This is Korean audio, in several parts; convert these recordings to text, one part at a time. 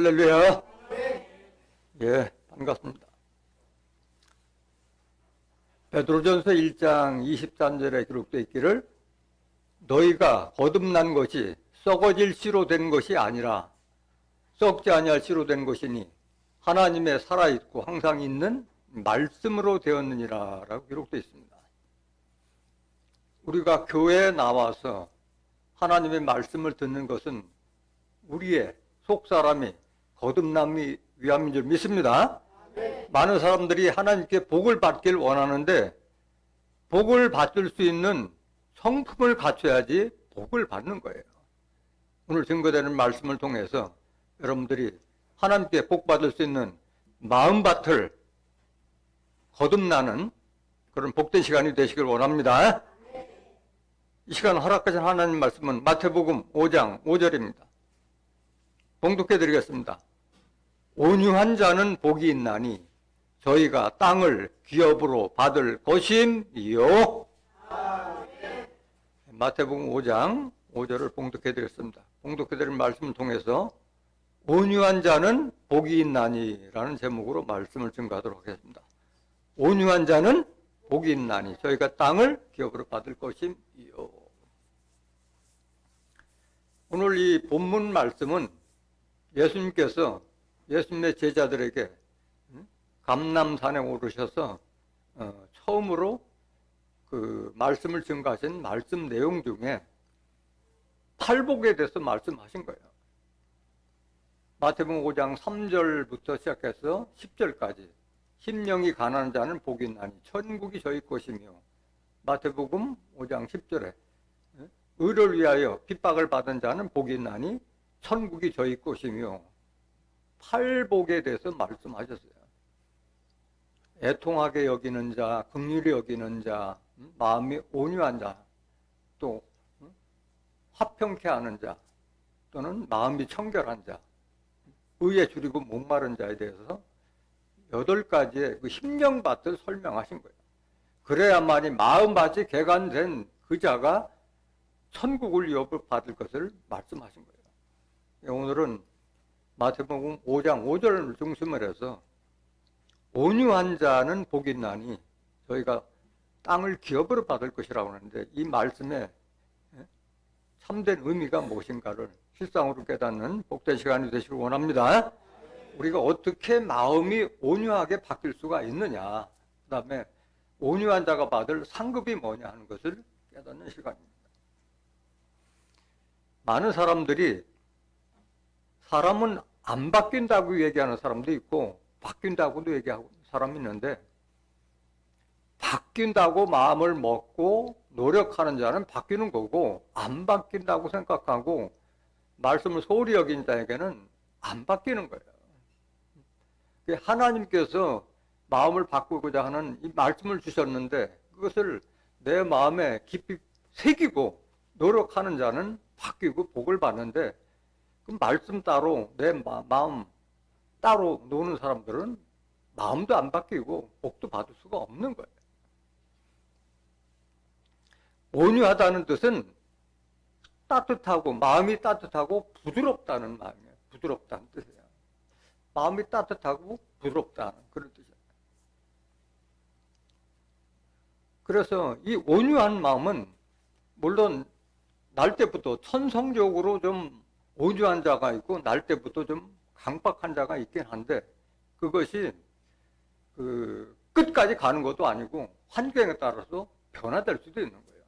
할렐루야. 예, 반갑습니다. 베드로전서 1장 23절에 기록되어 있기를 너희가 거듭난 것이 썩어질 씨로 된 것이 아니라 썩지 아니할 씨로 된 것이니 하나님의 살아있고 항상 있는 말씀으로 되었느니라 라고 기록되어 있습니다. 우리가 교회에 나와서 하나님의 말씀을 듣는 것은 우리의 속사람이 거듭남이 위함인 줄 믿습니다. 많은 사람들이 하나님께 복을 받길 원하는데 복을 받을 수 있는 성품을 갖춰야지 복을 받는 거예요. 오늘 증거되는 말씀을 통해서 여러분들이 하나님께 복 받을 수 있는 마음밭을 거듭나는 그런 복된 시간이 되시길 원합니다. 이 시간 허락하신 하나님 말씀은 마태복음 5장 5절입니다. 봉독해 드리겠습니다. 온유한 자는 복이 있나니 저희가 땅을 기업으로 받을 것임이요. 마태복음 5장 5절을 봉독해 드렸습니다. 봉독해 드린 말씀을 통해서 온유한 자는 복이 있나니 라는 제목으로 말씀을 증거하도록 하겠습니다. 온유한 자는 복이 있나니 저희가 땅을 기업으로 받을 것임이요. 오늘 이 본문 말씀은 예수님께서 예수님의 제자들에게 감람산에 오르셔서 처음으로 그 말씀을 증거하신 말씀 내용 중에 팔복에 대해서 말씀하신 거예요. 마태복음 5장 3절부터 시작해서 10절까지 심령이 가난한 자는 복이 있나니 천국이 저희 것이며, 마태복음 5장 10절에 의를 위하여 핍박을 받은 자는 복이 있나니 천국이 저희 것이며, 팔복에 대해서 말씀하셨어요. 애통하게 여기는 자, 긍휼히 여기는 자, 마음이 온유한 자, 또 화평케 하는 자, 또는 마음이 청결한 자, 의에 줄이고 목마른 자에 대해서 8가지의 그 심령밭을 설명하신 거예요. 그래야만이 마음밭이 개간된 그 자가 천국을 유업을 받을 것을 말씀하신 거예요. 오늘은 마태복음 5장 5절을 중심으로 해서 온유한 자는 복이 있나니 저희가 땅을 기업으로 받을 것이라고 하는데, 이 말씀에 참된 의미가 무엇인가를 실상으로 깨닫는 복된 시간이 되시길 원합니다. 우리가 어떻게 마음이 온유하게 바뀔 수가 있느냐, 그 다음에 온유한 자가 받을 상급이 뭐냐 하는 것을 깨닫는 시간입니다. 많은 사람들이 사람은 안 바뀐다고 얘기하는 사람도 있고 바뀐다고도 얘기하는 사람이 있는데, 바뀐다고 마음을 먹고 노력하는 자는 바뀌는 거고, 안 바뀐다고 생각하고 말씀을 소홀히 여긴 자에게는 안 바뀌는 거예요. 하나님께서 마음을 바꾸고자 하는 이 말씀을 주셨는데 그것을 내 마음에 깊이 새기고 노력하는 자는 바뀌고 복을 받는데, 그 말씀 따로 내 마음 따로 노는 사람들은 마음도 안 바뀌고 복도 받을 수가 없는 거예요. 온유하다는 뜻은 따뜻하고, 마음이 따뜻하고 부드럽다는 마음이에요. 부드럽다는 뜻이에요. 마음이 따뜻하고 부드럽다는 그런 뜻이에요. 그래서 이 온유한 마음은 물론 날 때부터 천성적으로 좀 온유한 자가 있고 날 때부터 좀 강박한 자가 있긴 한데, 그것이 끝까지 가는 것도 아니고 환경에 따라서 변화될 수도 있는 거예요.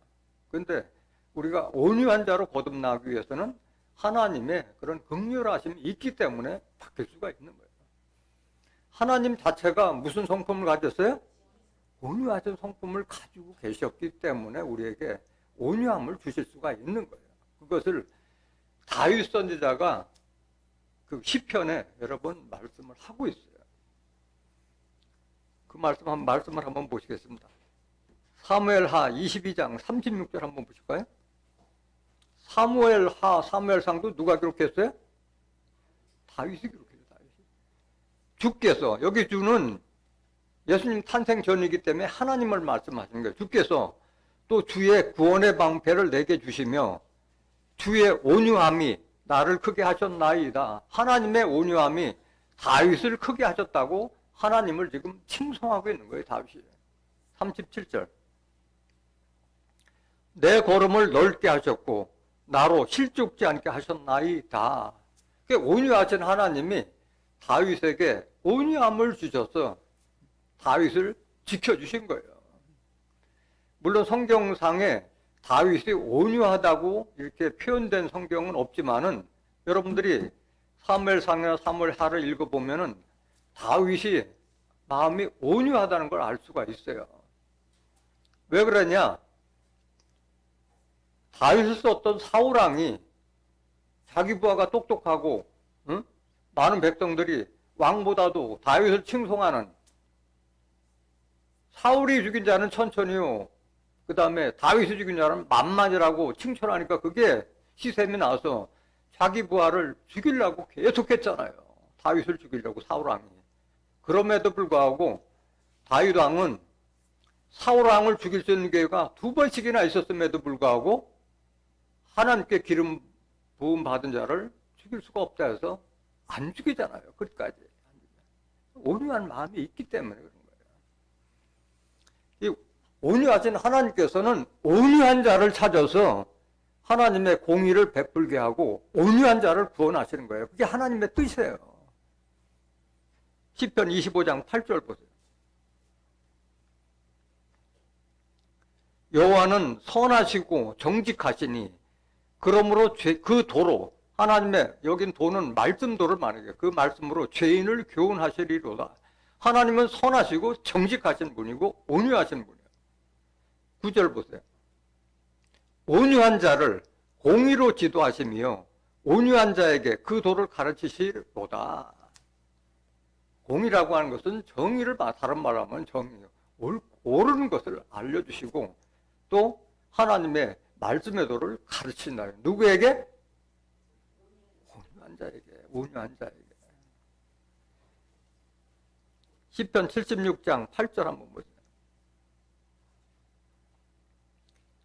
그런데 우리가 온유한 자로 거듭나기 위해서는 하나님의 그런 긍휼하심이 있기 때문에 바뀔 수가 있는 거예요. 하나님 자체가 무슨 성품을 가졌어요? 온유하신 성품을 가지고 계셨기 때문에 우리에게 온유함을 주실 수가 있는 거예요. 그것을 다윗 선지자가 그 시편에 여러 번 말씀을 하고 있어요. 그 말씀을 한번 보시겠습니다. 사무엘하 22장 36절 한번 보실까요? 사무엘상도 누가 기록했어요? 다윗이 기록했어요. 다윗이. 주께서, 여기 주는 예수님 탄생 전이기 때문에 하나님을 말씀하시는 거예요. 주께서 또 주의 구원의 방패를 내게 주시며 주의 온유함이 나를 크게 하셨나이다. 하나님의 온유함이 다윗을 크게 하셨다고 하나님을 지금 칭송하고 있는 거예요, 다윗이. 37절. 내 걸음을 넓게 하셨고 나로 실족지 않게 하셨나이다. 온유하신 하나님이 다윗에게 온유함을 주셔서 다윗을 지켜주신 거예요. 물론 성경상에 다윗이 온유하다고 이렇게 표현된 성경은 없지만은 여러분들이 사무엘상이나 사무엘하를 읽어보면은 다윗이 마음이 온유하다는 걸 알 수가 있어요. 왜 그러냐? 다윗을 썼던 사울왕이 자기 부하가 똑똑하고 응? 많은 백성들이 왕보다도 다윗을 칭송하는, 사울이 죽인 자는 천천히요, 그 다음에 다윗이 죽인 자는 만만이라고 칭찬하니까 그게 시샘이 나서 자기 부하를 죽이려고 계속했잖아요. 다윗을 죽이려고 사울왕이. 그럼에도 불구하고 다윗 왕은 사울왕을 죽일 수 있는 기회가 2번씩이나 있었음에도 불구하고 하나님께 기름 부음 받은 자를 죽일 수가 없다 해서 안 죽이잖아요. 끝까지. 온유한 마음이 있기 때문에 그런 거예요. 이 온유하신 하나님께서는 온유한 자를 찾아서 하나님의 공의를 베풀게 하고 온유한 자를 구원하시는 거예요. 그게 하나님의 뜻이에요. 시편 25장 8절 보세요. 여호와는 선하시고 정직하시니 그러므로 그 도로, 하나님의 여긴 도는 말씀도를 말해요. 그 말씀으로 죄인을 교훈하시리로다. 하나님은 선하시고 정직하신 분이고 온유하신 분이에요. 9절 보세요. 온유한 자를 공의로 지도하시며 온유한 자에게 그 도를 가르치시로다. 공의라고 하는 것은 정의를, 다른 말로 하면 정의요. 옳은 것을 알려주시고 또 하나님의 말씀의 도를 가르친다. 누구에게? 온유한 자에게. 온유한 자에게. 시편 76장 8절 한번 보세요.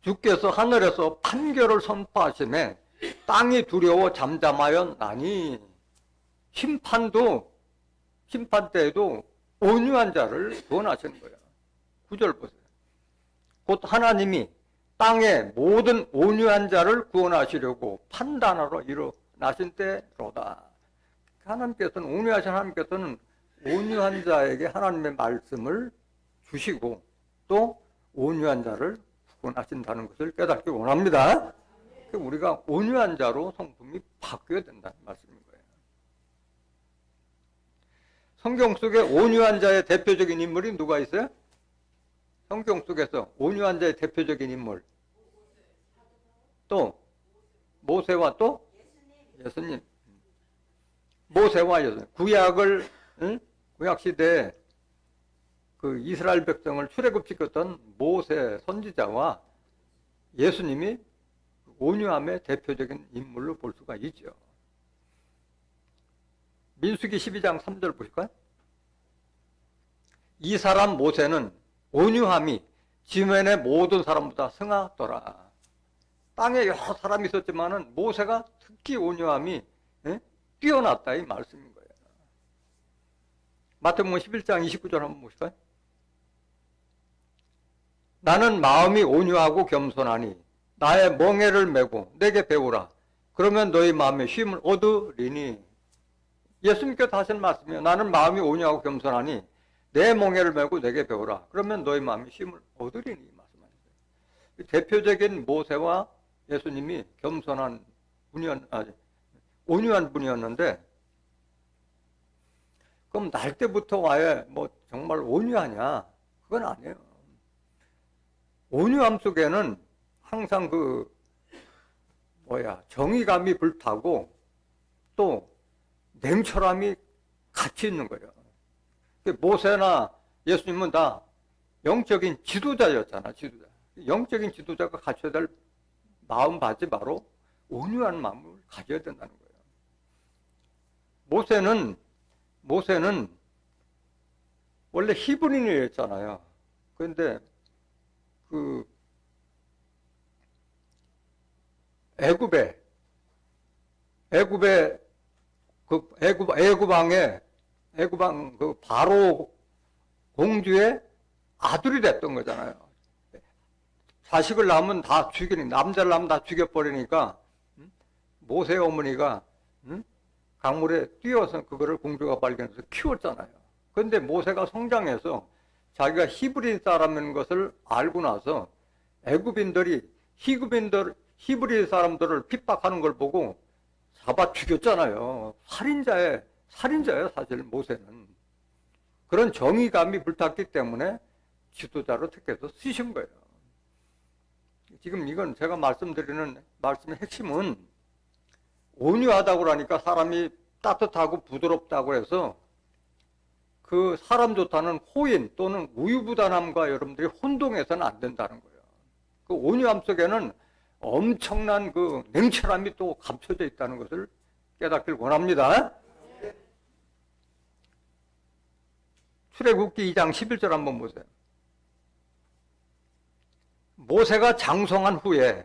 주께서 하늘에서 판결을 선포하시매 땅이 두려워 잠잠하였나니. 심판 때에도 온유한 자를 구원하시는 거예요. 9절 보세요. 곧 하나님이 땅의 모든 온유한 자를 구원하시려고 판단하러 일어나신 때로다. 하나님께서는, 온유하신 하나님께서는 온유한 자에게 하나님의 말씀을 주시고 또 온유한 자를 구원하신다는 것을 깨닫기 원합니다. 우리가 온유한 자로 성품이 바뀌어야 된다는 말씀인 거예요. 성경 속에 온유한 자의 대표적인 인물이 누가 있어요? 성경 속에서 온유한 자의 대표적인 인물. 또 모세와 또 예수님. 모세와 예수님. 구약을, 구약 시대에 그 이스라엘 백성을 출애굽시켰던 모세 선지자와 예수님이 온유함의 대표적인 인물로 볼 수가 있죠. 민수기 12장 3절 보실까요? 이 사람 모세는 온유함이 지면의 모든 사람보다 승하더라. 땅에 여러 사람이 있었지만은 모세가 특히 온유함이 뛰어났다, 이 말씀인 거예요. 마태복음 11장 29절 한번 보실까요? 나는 마음이 온유하고 겸손하니 나의 멍에를 메고 내게 배우라. 그러면 너희 마음에 쉼을 얻으리니. 예수님께서 하신 말씀이에요. 나는 마음이 온유하고 겸손하니 내 멍에를 메고 내게 배우라. 그러면 너희 마음이 쉼을 얻으리니. 말씀하셨어요. 대표적인 모세와 예수님이 겸손한 온유한 분이었는데, 그럼 날 때부터 와야 뭐 정말 온유하냐? 그건 아니에요. 온유함 속에는 항상 정의감이 불타고 또 냉철함이 같이 있는 거예요. 모세나 예수님은 다 영적인 지도자였잖아, 지도자. 영적인 지도자가 갖춰야 될 마음가짐이 바로 온유한 마음을 가져야 된다는 거예요. 모세는 원래 히브리인이었잖아요. 그런데 애굽에 애굽의 애굽왕 그 바로 공주의 아들이 됐던 거잖아요. 자식을 낳으면 다 남자를 낳으면 다 죽여버리니까 모세 어머니가 강물에 뛰어서 그거를 공주가 발견해서 키웠잖아요. 그런데 모세가 성장해서 자기가 히브리 사람인 것을 알고 나서 애굽인들이 히브리 사람들을 핍박하는 걸 보고 잡아 죽였잖아요. 살인자예요, 사실 모세는. 그런 정의감이 불탔기 때문에 지도자로 택해서 쓰신 거예요. 지금 이건 제가 말씀드리는 말씀의 핵심은 온유하다고 하니까 사람이 따뜻하고 부드럽다고 해서 그 사람 좋다는 호인 또는 우유부단함과 여러분들이 혼동해서는 안 된다는 거예요. 그 온유함 속에는 엄청난 그 냉철함이 또 감춰져 있다는 것을 깨닫길 원합니다. 출애굽기 2장 11절 한번 보세요. 모세가 장성한 후에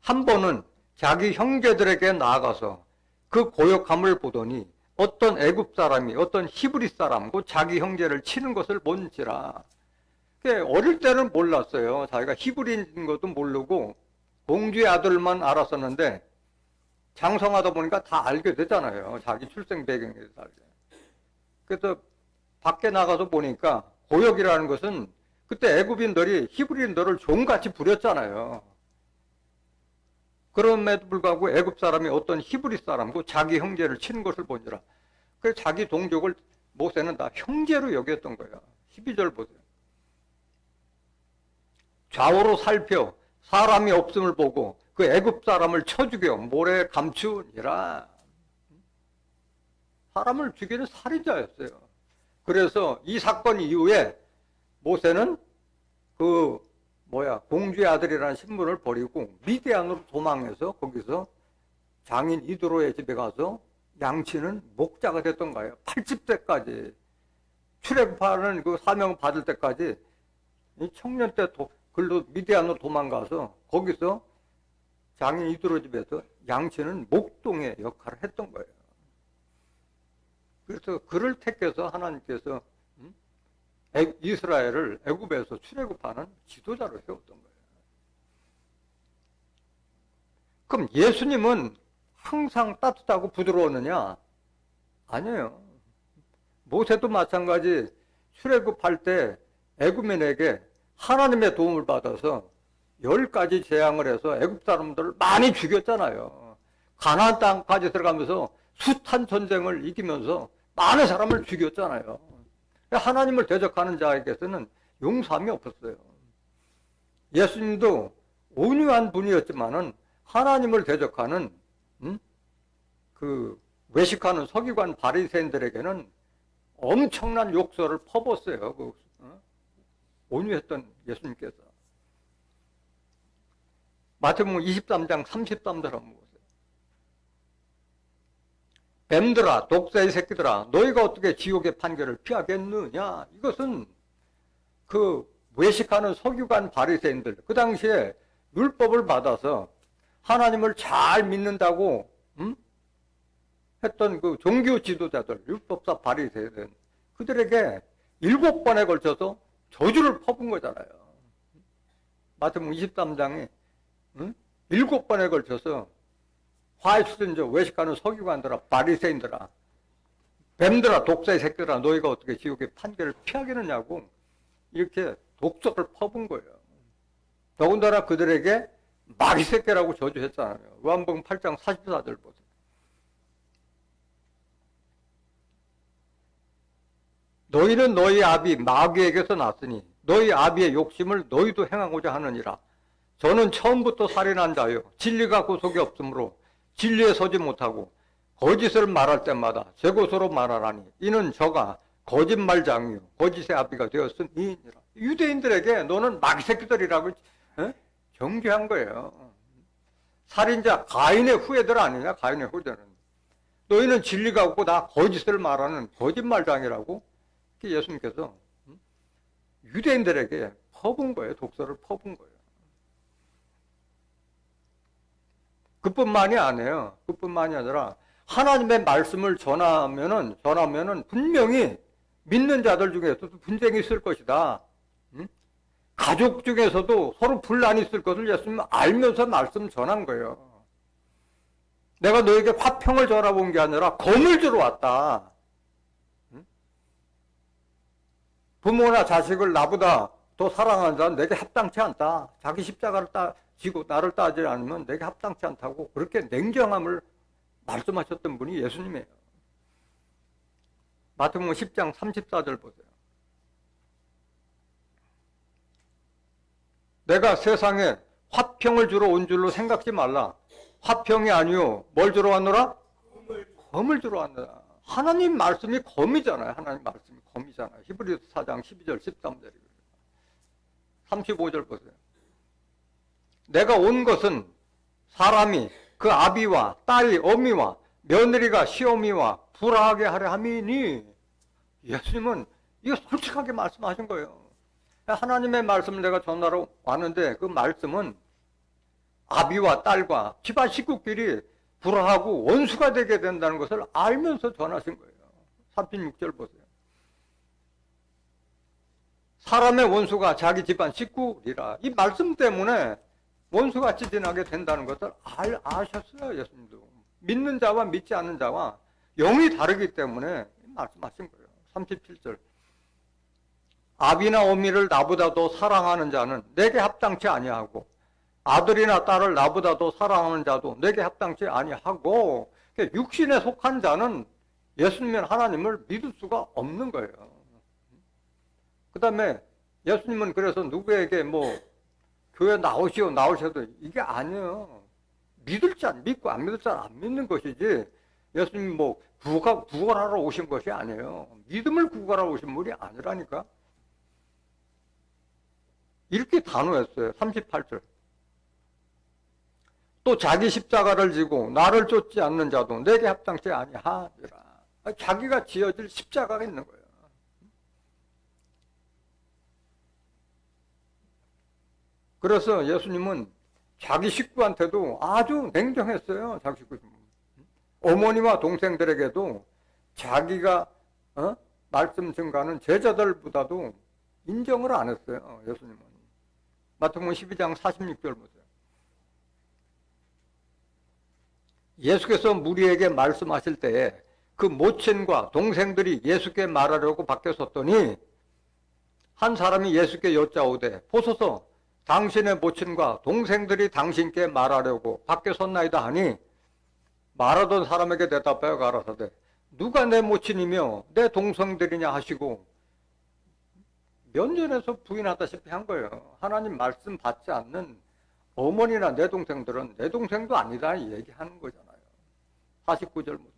한 번은 자기 형제들에게 나아가서 그 고역함을 보더니 어떤 애굽 사람이 어떤 히브리 사람고 자기 형제를 치는 것을 본지라. 어릴 때는 몰랐어요. 자기가 히브리인 것도 모르고 공주의 아들만 알았었는데 장성하다 보니까 다 알게 되잖아요. 자기 출생 배경에 대해서 알게. 그래서 밖에 나가서 보니까 고역이라는 것은 그때 애굽인들이 히브리인들을 종같이 부렸잖아요. 그럼에도 불구하고 애굽 사람이 어떤 히브리 사람고 자기 형제를 치는 것을 보니라. 그래서 자기 동족을 모세는 다 형제로 여겼던 거예요. 12절 보세요. 좌우로 살펴 사람이 없음을 보고 그 애굽 사람을 쳐 죽여 모래에 감추니라. 사람을 죽이는 살인자였어요. 그래서 이 사건 이후에 모세는 공주의 아들이라는 신분을 버리고 미디안으로 도망해서 거기서 장인 이드로의 집에 가서 양치는 목자가 됐던 거예요. 80세까지 출애굽하는 그 사명을 받을 때까지 청년 때 글로 미디안으로 도망가서 거기서 장인 이드로 집에서 양치는 목동의 역할을 했던 거예요. 그래서 그를 택해서 하나님께서 이스라엘을 애굽에서 출애굽하는 지도자로 세웠던 거예요. 그럼 예수님은 항상 따뜻하고 부드러웠느냐? 아니에요. 모세도 마찬가지 출애굽할 때 애굽인에게 하나님의 도움을 받아서 10가지 재앙을 해서 애굽 사람들을 많이 죽였잖아요. 가나안 땅까지 들어가면서 숱한 전쟁을 이기면서 많은 사람을 죽였잖아요. 하나님을 대적하는 자에게서는 용서함이 없었어요. 예수님도 온유한 분이었지만은 하나님을 대적하는 그 외식하는 서기관 바리새인들에게는 엄청난 욕설을 퍼붓었어요. 온유했던 예수님께서. 마태복음 23장 33절 한번 보세요. 뱀들아, 독사의 새끼들아, 너희가 어떻게 지옥의 판결을 피하겠느냐? 이것은 그 외식하는 서기관 바리새인들, 그 당시에 율법을 받아서 하나님을 잘 믿는다고 했던 그 종교 지도자들, 율법사 바리새인들, 그들에게 7번에 걸쳐서 저주를 퍼붓은 거잖아요. 마태복음 23장에 7번에 걸쳐서 화해 수준자 외식하는 서기관들아, 바리새인들아, 뱀들아, 독사의 새끼들아, 너희가 어떻게 지옥의 판결을 피하겠느냐고 이렇게 독설을 퍼붓은 거예요. 더군다나 그들에게 마귀 새끼라고 저주했잖아요. 요한복음 8장 44절 보세요. 너희는 너희 아비 마귀에게서 났으니 너희 아비의 욕심을 너희도 행하고자 하느니라. 저는 처음부터 살인한 자요 진리가 구속이 없으므로 진리에 서지 못하고 거짓을 말할 때마다 제 것으로 말하라니 이는 저가 거짓말장이요 거짓의 아비가 되었음이니라. 유대인들에게 너는 마귀 새끼들이라고 경계한 거예요. 살인자 가인의 후예들 아니냐. 가인의 후예들은 너희는 진리가 없고 나 거짓을 말하는 거짓말장이라고 예수님께서 유대인들에게 퍼본 거예요. 독설을 퍼본 거예요. 그뿐만이 아니에요. 그뿐만이 아니라 하나님의 말씀을 전하면은 분명히 믿는 자들 중에서도 분쟁이 있을 것이다. 응? 가족 중에서도 서로 분란이 있을 것을 예수님은 알면서 말씀 전한 거예요. 내가 너에게 화평을 전하본 게 아니라 검을 주러 왔다. 응? 부모나 자식을 나보다 더 사랑하는 자는 내게 합당치 않다. 자기 십자가를 지고 나를 따지 않으면 내게 합당치 않다고 그렇게 냉정함을 말씀하셨던 분이 예수님이에요. 마태복음 10장 34절 보세요. 내가 세상에 화평을 주러 온 줄로 생각지 말라. 화평이 아니요 뭘 주러 왔노라? 검을 주러 왔노라. 하나님 말씀이 검이잖아요. 하나님 말씀이 검이잖아요. 히브리서 4장 12절 13절이거든요. 35절 보세요. 내가 온 것은 사람이 그 아비와 딸이 어미와 며느리가 시어미와 불화하게 하려 함이니. 예수님은 이거 솔직하게 말씀하신 거예요. 하나님의 말씀을 내가 전하러 왔는데 그 말씀은 아비와 딸과 집안 식구끼리 불화하고 원수가 되게 된다는 것을 알면서 전하신 거예요. 36절 보세요. 사람의 원수가 자기 집안 식구리라. 이 말씀 때문에 원수같이 지나게 된다는 것을 아셨어요. 예수님도. 믿는 자와 믿지 않는 자와 영이 다르기 때문에 말씀하신 거예요. 37절. 아비나 어미를 나보다 더 사랑하는 자는 내게 합당치 아니하고 아들이나 딸을 나보다 더 사랑하는 자도 내게 합당치 아니하고. 육신에 속한 자는 예수님은 하나님을 믿을 수가 없는 거예요. 그 다음에 예수님은 그래서 누구에게 교회 나오셔도 이게 아니에요. 믿을 자 믿고 안 믿을 자 안 믿는 것이지 예수님이 구걸하러 오신 것이 아니에요. 믿음을 구걸하러 오신 분이 아니라니까. 이렇게 단호했어요. 38절. 또 자기 십자가를 지고 나를 쫓지 않는 자도 내게 합당치 아니하리라. 자기가 지어질 십자가가 있는 거예요. 그래서 예수님은 자기 식구한테도 아주 냉정했어요. 자기 식구. 어머니와 동생들에게도 자기가 말씀 증가하는 제자들보다도 인정을 안 했어요. 예수님은. 마태복음 12장 46절 보세요. 예수께서 무리에게 말씀하실 때에 그 모친과 동생들이 예수께 말하려고 밖에 섰더니 한 사람이 예수께 여짜오되 보소서 당신의 모친과 동생들이 당신께 말하려고 밖에 섰나이다 하니 말하던 사람에게 대답하여 가라사대 누가 내 모친이며 내 동생들이냐 하시고 면전에서 부인하다시피 한 거예요. 하나님 말씀 받지 않는 어머니나 내 동생들은 내 동생도 아니다 얘기하는 거잖아요. 49절 보세요.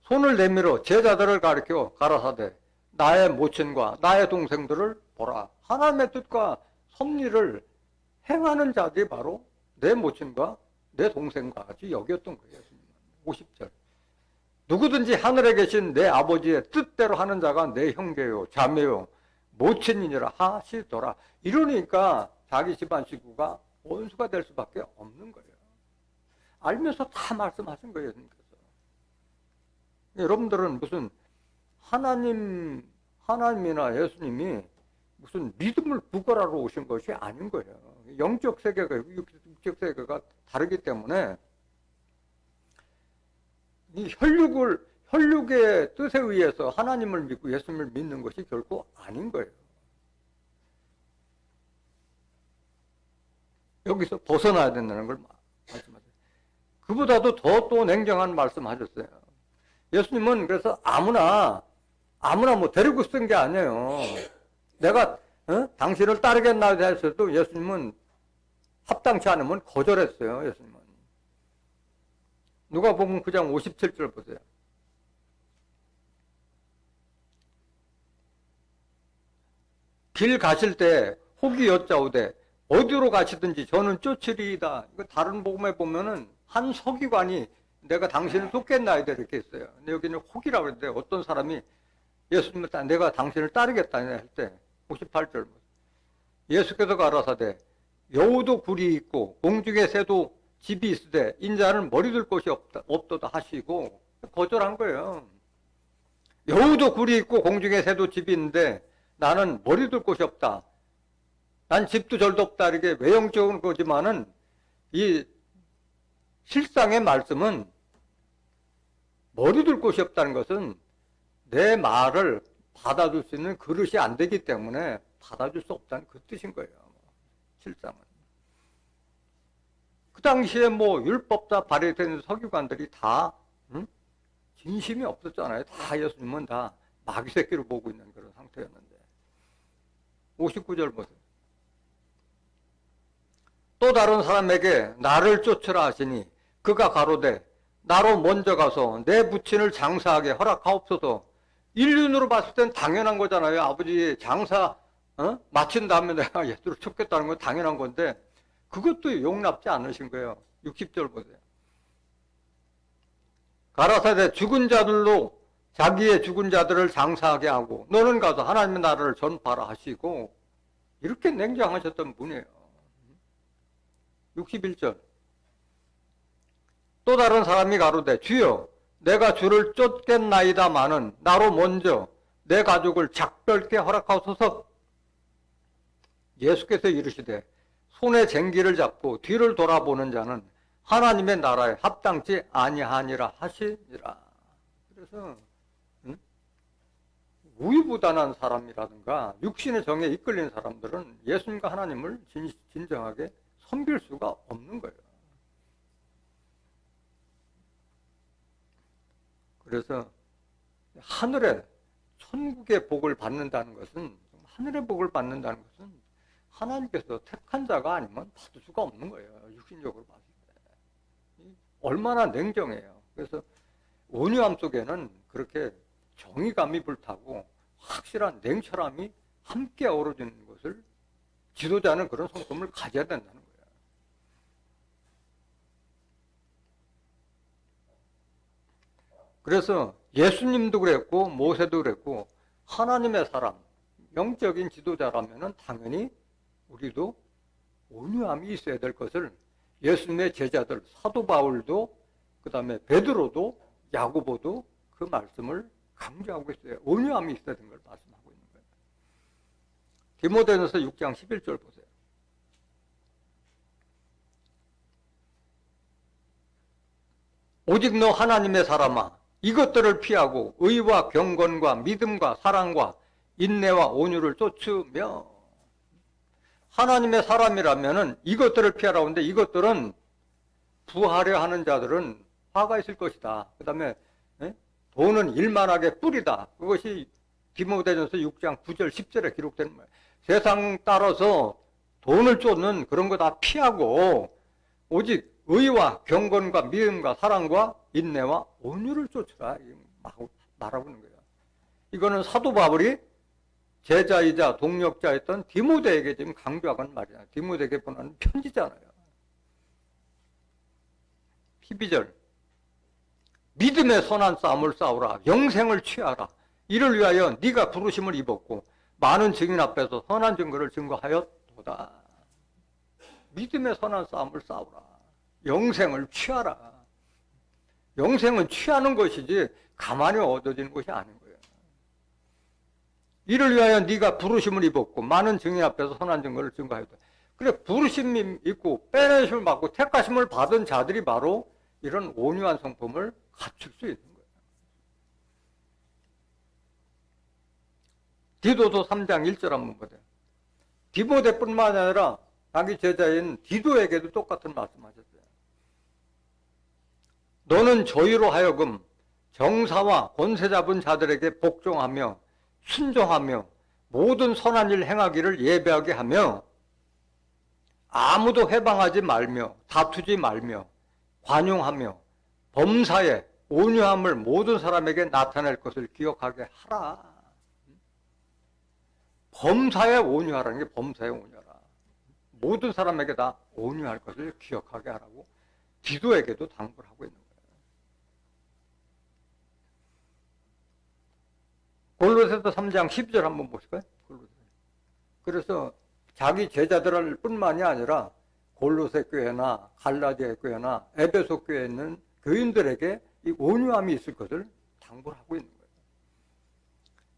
손을 내밀어 제자들을 가리켜 가라사대 나의 모친과 나의 동생들을 보라. 하나님의 뜻과 섭리를 행하는 자들이 바로 내 모친과 내 동생과 같이 여겼던 거예요. 50절. 누구든지 하늘에 계신 내 아버지의 뜻대로 하는 자가 내 형제요 자매요 모친이니라 하시더라. 이러니까 자기 집안 식구가 원수가 될 수밖에 없는 거예요. 알면서 다 말씀하신 거예요. 예수님께서. 여러분들은 무슨 하나님이나 예수님이 무슨 믿음을 부걸하러 오신 것이 아닌 거예요. 영적 세계가 육적 세계가 다르기 때문에 이 혈육의 뜻에 의해서 하나님을 믿고 예수님을 믿는 것이 결코 아닌 거예요. 여기서 벗어나야 된다는 걸 말씀하세요. 그보다도 더 또 냉정한 말씀하셨어요. 예수님은 그래서 아무나 데리고 쓴 게 아니에요. 내가 당신을 따르겠나 했어도 예수님은 합당치 않으면 거절했어요. 예수님은. 누가복음 9장 57절 보세요. 길 가실 때 혹이 여짜오되 어디로 가시든지 저는 쫓으리이다. 이거 다른 복음에 보면은 한 서기관이 내가 당신을 쫓겠나이다 이렇게 했어요. 근데 여기는 혹이라고 그랬는데 어떤 사람이 예수님을 내가 당신을 따르겠다 할 때 58절 예수께서 가라사대 여우도 굴이 있고 공중의 새도 집이 있으되 인자는 머리 둘 곳이 없도다 하시고 거절한 거예요. 여우도 굴이 있고 공중의 새도 집이 있는데 나는 머리 둘 곳이 없다. 난 집도 절도 없다. 이게 외형적인 거지만은 이 실상의 말씀은 머리 둘 곳이 없다는 것은 내 말을 받아줄 수 있는 그릇이 안 되기 때문에 받아줄 수 없다는 그 뜻인 거예요. 실상은. 그 당시에 뭐 율법 다 발휘된 서기관들이 다 진심이 없었잖아요. 다 예수님은 다 마귀 새끼로 보고 있는 그런 상태였는데. 59절 보세요. 또 다른 사람에게 나를 쫓으라 하시니 그가 가로되 나로 먼저 가서 내 부친을 장사하게 허락하옵소서. 인륜으로 봤을 땐 당연한 거잖아요. 아버지 장사 마친 다음에 내가 예수를 쫓겠다는 건 당연한 건데 그것도 용납지 않으신 거예요. 60절 보세요. 가라사대 죽은 자들로 자기의 죽은 자들을 장사하게 하고 너는 가서 하나님의 나라를 전파하라 하시고 이렇게 냉정하셨던 분이에요. 61절. 또 다른 사람이 가로되 주여 내가 주를 쫓겠나이다마는 나로 먼저 내 가족을 작별케 허락하소서. 예수께서 이르시되 손에 쟁기를 잡고 뒤를 돌아보는 자는 하나님의 나라에 합당치 아니하니라 하시니라. 그래서 우유부단한 사람이라든가 육신의 정에 이끌린 사람들은 예수님과 하나님을 진정하게 섬길 수가 없는 거예요. 그래서 하늘의 천국의 복을 받는다는 것은 하늘의 복을 받는다는 것은 하나님께서 택한 자가 아니면 받을 수가 없는 거예요. 육신적으로 봤을 때. 얼마나 냉정해요. 그래서 온유함 속에는 그렇게 정의감이 불타고 확실한 냉철함이 함께 어우러지는 것을 지도자는 그런 성품을 가져야 된다는 거예요. 그래서 예수님도 그랬고 모세도 그랬고 하나님의 사람, 영적인 지도자라면 당연히 우리도 온유함이 있어야 될 것을 예수님의 제자들 사도 바울도 그 다음에 베드로도 야고보도 그 말씀을 강조하고 있어요. 온유함이 있어야 되는 걸 말씀하고 있는 거예요. 디모데전서 6장 11절 보세요. 오직 너 하나님의 사람아 이것들을 피하고 의와 경건과 믿음과 사랑과 인내와 온유를 쫓으며. 하나님의 사람이라면은 이것들을 피하라고 하는데 이것들은 부하려 하는 자들은 화가 있을 것이다. 그 다음에 돈은 일만하게 뿌리다. 그것이 디모데전서 6장 9절 10절에 기록되는 거예요. 세상 따라서 돈을 쫓는 그런 거 다 피하고 오직 의와 경건과 믿음과 사랑과 인내와 온유를 쫓으라 말하고 있는 거예요. 이거는 사도 바울이 제자이자 동력자였던 디모데에게 지금 강조하고 있는 말이야. 디모데에게 보내는 편지잖아요. 12절. 믿음의 선한 싸움을 싸우라. 영생을 취하라. 이를 위하여 네가 부르심을 입었고 많은 증인 앞에서 선한 증거를 증거하였도다. 믿음의 선한 싸움을 싸우라. 영생을 취하라. 영생은 취하는 것이지 가만히 얻어지는 것이 아닌 거예요. 이를 위하여 네가 부르심을 입었고 많은 증인 앞에서 선한 증거를 증거하였다. 그래 부르심이 있고 빼내심을 받고 택하심을 받은 자들이 바로 이런 온유한 성품을 갖출 수 있는 거예요. 디도서 3장 1절 한번 보세요. 디모데뿐만 아니라 자기 제자인 디도에게도 똑같은 말씀하셨어요. 너는 저희로 하여금 정사와 권세 잡은 자들에게 복종하며 순종하며 모든 선한 일 행하기를 예배하게 하며 아무도 회방하지 말며 다투지 말며 관용하며 범사에 온유함을 모든 사람에게 나타낼 것을 기억하게 하라. 범사에 온유하라는 게 범사에 온유하라. 모든 사람에게 다 온유할 것을 기억하게 하라고 디도에게도 당부를 하고 있는 거예요. 골로새서 3장 12절 한번 보실까요? 그래서 자기 제자들 뿐만이 아니라 골로새 교회나 갈라디아 교회나 에베소 교회에 있는 교인들에게 이 온유함이 있을 것을 당부를 하고 있는 거예요.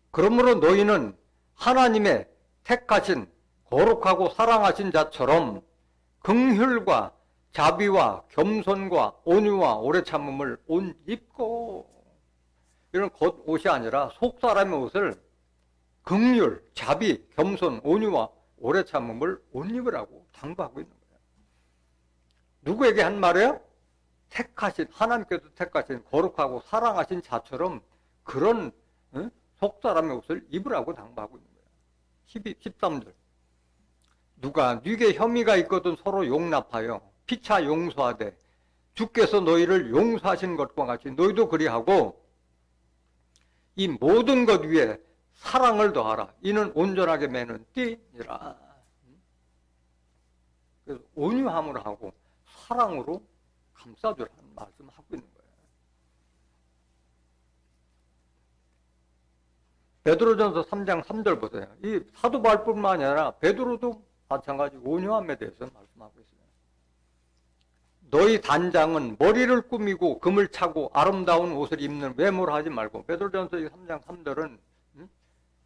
그러므로 너희는 하나님의 택하신 거룩하고 사랑하신 자처럼 긍휼과 자비와 겸손과 온유와 오래 참음을 옷 입고, 이런 겉옷이 아니라 속 사람의 옷을 긍휼, 자비, 겸손, 온유와 오래 참음을 옷 입으라고 당부하고 있는 거예요. 누구에게 한 말이에요? 택하신, 하나님께서 택하신 거룩하고 사랑하신 자처럼 그런 속 사람의 옷을 입으라고 당부하고 있는 거예요. 13절. 누가 네게 혐의가 있거든 서로 용납하여 피차 용서하되 주께서 너희를 용서하신 것과 같이 너희도 그리하고 이 모든 것 위에 사랑을 더하라. 이는 온전하게 매는 띠니라. 그래서 온유함으로 하고 사랑으로 감싸주라는 말씀하고 있는 거예요. 베드로전서 3장 3절 보세요. 이 사도 바울뿐만 아니라 베드로도 마찬가지 온유함에 대해서 말씀하고 있어요. 너희 단장은 머리를 꾸미고 금을 차고 아름다운 옷을 입는 외모를 하지 말고, 베드로전서 3장 3절은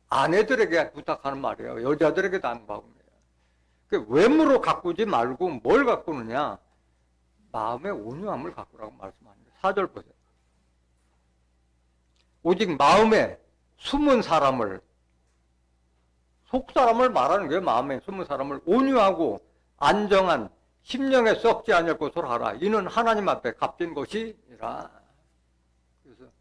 아내들에게 부탁하는 말이에요. 여자들에게 당부하는 거예요. 외모로 가꾸지 말고 뭘 가꾸느냐? 마음의 온유함을 가꾸라고 말씀하는 거예요. 4절 보세요. 오직 마음에 숨은 사람을, 속 사람을 말하는 거예요. 마음에 숨은 사람을 온유하고 안정한 심령에 썩지 않을 것으로 하라. 이는 하나님 앞에 값진 것이니라. 그래서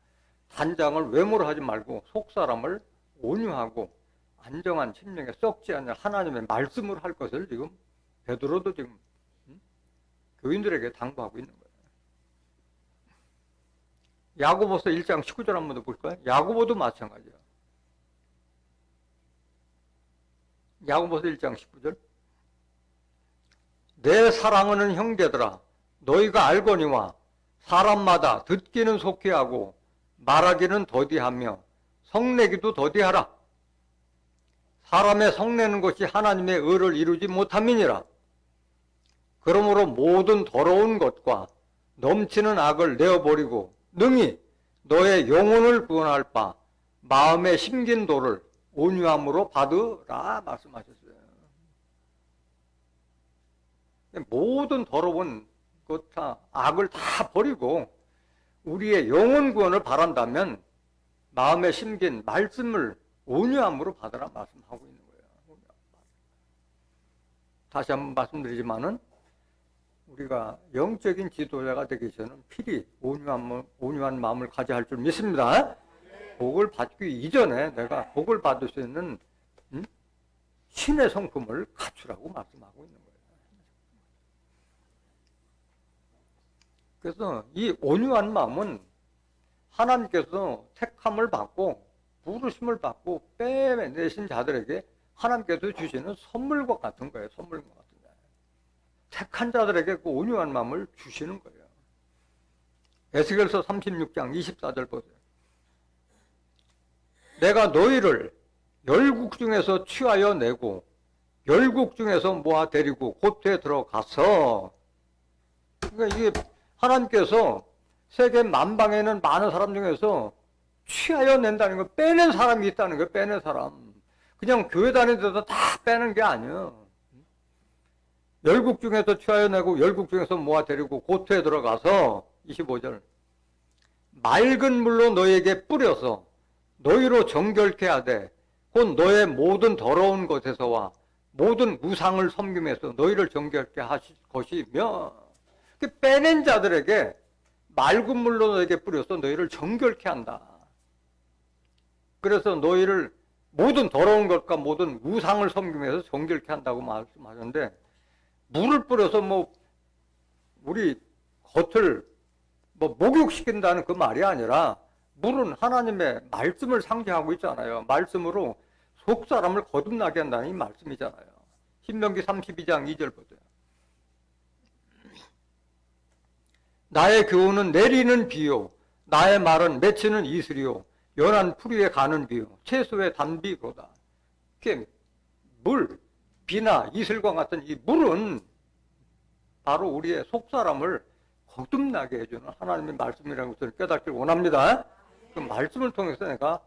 단장을 외모로 하지 말고 속 사람을 온유하고 안정한 심령에 썩지 않을 하나님의 말씀을 할 것을 지금 베드로도 지금 교인들에게 당부하고 있는 거예요. 야고보서 1장 19절 한번 더 볼까요? 야고보도 마찬가지예요. 야고보서 1장 19절. 내 사랑하는 형제들아, 너희가 알거니와 사람마다 듣기는 속히 하고 말하기는 더디하며 성내기도 더디하라. 사람의 성내는 것이 하나님의 의를 이루지 못함이니라. 그러므로 모든 더러운 것과 넘치는 악을 내어버리고 능히 너의 영혼을 구원할 바 마음에 심긴 도를 온유함으로 받으라 말씀하셨어요. 모든 더러운 것 다 악을 다 버리고 우리의 영혼 구원을 바란다면 마음에 심긴 말씀을 온유함으로 받으라 말씀하고 있는 거예요. 다시 한번 말씀드리지만은 우리가 영적인 지도자가 되기 전에는 필히 온유한 마음을 가져야 할 줄 믿습니다. 복을 받기 이전에 내가 복을 받을 수 있는 신의 성품을 갖추라고 말씀하고 있는 거예요. 그래서 이 온유한 마음은 하나님께서 택함을 받고 부르심을 받고 빼내신 자들에게 하나님께서 주시는 선물과 같은 거예요. 선물과 같은 거예요. 택한 자들에게 그 온유한 마음을 주시는 거예요. 에스겔서 36장 24절 보세요. 내가 너희를 열국 중에서 취하여 내고 열국 중에서 모아 데리고 고토에 들어가서, 그러니까 이게 하나님께서 세계 만방에 있는 많은 사람 중에서 취하여 낸다는 거, 빼낸 사람이 있다는 거예요. 빼낸 사람. 그냥 교회 다니는 데서 다 빼는 게 아니에요. 열국 중에서 취하여 내고 열국 중에서 모아 데리고 고토에 들어가서 25절. 맑은 물로 너희에게 뿌려서 너희로 정결케 하되 곧 너의 모든 더러운 것에서와 모든 우상을 섬김에서 너희를 정결케 하실 것이며, 빼낸 자들에게 맑은 물로 너희에게 뿌려서 너희를 정결케 한다. 그래서 너희를 모든 더러운 것과 모든 우상을 섬김에서 정결케 한다고 말씀하셨는데, 물을 뿌려서 우리 겉을 목욕시킨다는 그 말이 아니라 물은 하나님의 말씀을 상징하고 있잖아요. 말씀으로 속 사람을 거듭나게 한다는 이 말씀이잖아요. 신명기 32장 2절 보세요. 나의 교훈은 내리는 비요, 나의 말은 맺히는 이슬이요, 연한 풀 위에 가는 비요, 채소의 단비로다. 이렇게 물, 비나 이슬과 같은 이 물은 바로 우리의 속사람을 거듭나게 해주는 하나님의 말씀이라는 것을 깨닫기를 원합니다. 그 말씀을 통해서 내가